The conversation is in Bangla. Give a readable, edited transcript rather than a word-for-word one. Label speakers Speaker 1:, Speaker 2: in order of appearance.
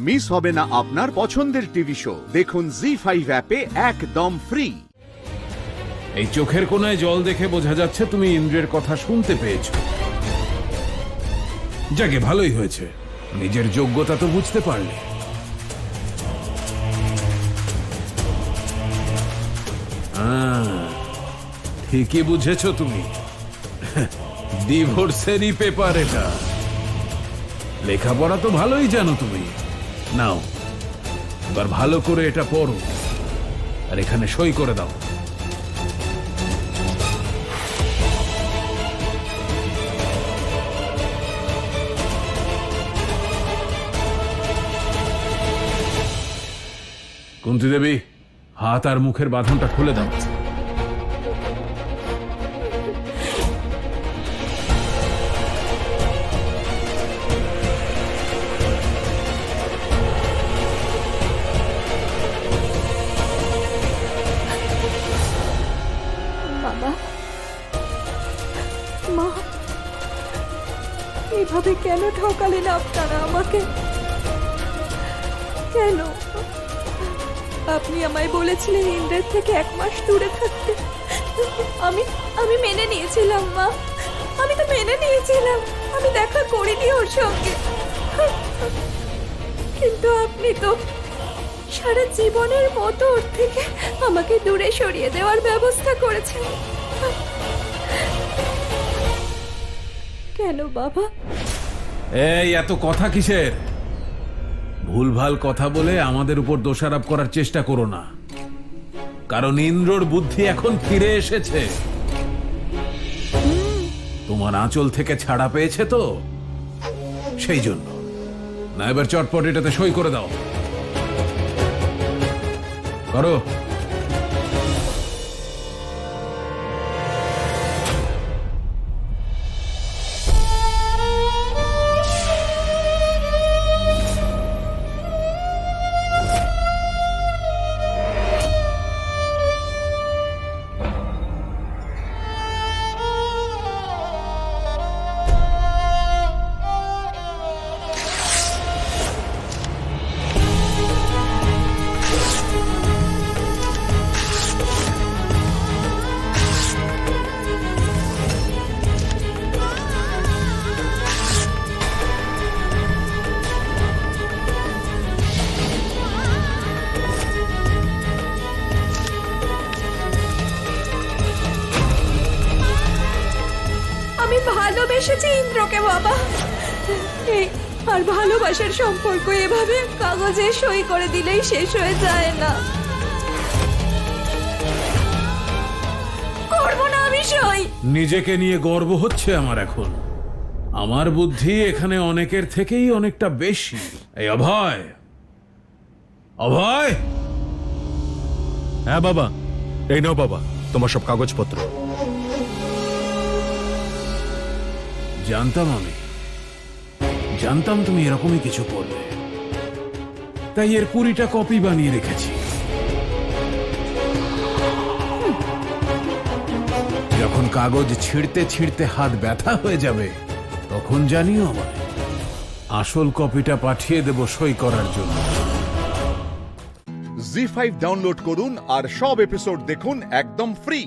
Speaker 1: মিস হবে না আপনার পছন্দের টিভি শো। দেখুন জি5 অ্যাপে একদম ফ্রি।
Speaker 2: এই চোখের কোনায় জল দেখে বোঝা যাচ্ছে তুমি ইন্দ্রের কথা শুনতে পেয়েছো। যাকে ভালোই হয়েছে, নিজের যোগ্যতা তো বুঝতে পারলে। ঠিকই বুঝেছো তুমি। ডিভোর্সেরই পেপার এটা। লেখাপড়া তো ভালোই জানো তুমি। নাও এবার ভালো করে এটা পড়ো আর এখানে সই করে দাও। কুন্তি দেবী, হাত আর মুখের বাঁধনটা খুলে দাও।
Speaker 3: বাবা, মা, এভাবে কেন ঠকালেন আপনারা আমাকে? কেন? আপনি আমায় বলেছিলেন ইন্দ্রের থেকে 1 মাস দূরে থাকতে। আমি মেনে নিয়েছিলাম মা, আমি তো মেনে নিয়েছিলাম। আমি দেখা করিনি ওর সঙ্গে, কিন্তু আপনি তো সারা জীবনের মতো ওর থেকে আমাকে দূরে সরিয়ে দেওয়ার ব্যবস্থা করেছেন। কেন বাবা?
Speaker 2: এই এত কথা কিসের? ভুলভাল কথা বলে আমাদের উপর দোষারোপ করার চেষ্টা করো না, কারণ ইন্দ্রর বুদ্ধি এখন ফিরে এসেছে। তোমার আঁচল থেকে ছাড়া পেয়েছে তো, সেই জন্য। না, এবার চটপট এটাতে সই করে দাও। করো।
Speaker 3: আমি ভালোবেসেছি ইন্দ্রকে বাবা, আর ভালোবাসার সম্পর্ক এভাবে কাগজে সই করে দিলেই শেষ হয়ে যায় না। করবো না আমি সই।
Speaker 2: নিজেকে নিয়ে গর্ব হচ্ছে আমার এখন। আমার বুদ্ধি এখানে অনেকের থেকেই অনেকটা বেশি। এই অভয়, অভয়!
Speaker 4: হ্যাঁ বাবা, এই নাও বাবা তোমার সব কাগজপত্র।
Speaker 2: জানতাম তুমি এরকমই কিছু করবে, তাই এর 20টা কপি বানিয়ে রেখেছি। যখন কাগজ ছিঁড়তে ছিঁড়তে হাত ব্যথা হয়ে যাবে, তখন জানিও আমায়। আসল কপিটা পাঠিয়ে দেব সই করার জন্য।
Speaker 1: জি5 ডাউনলোড করুন আর সব এপিসোড দেখুন একদম ফ্রি।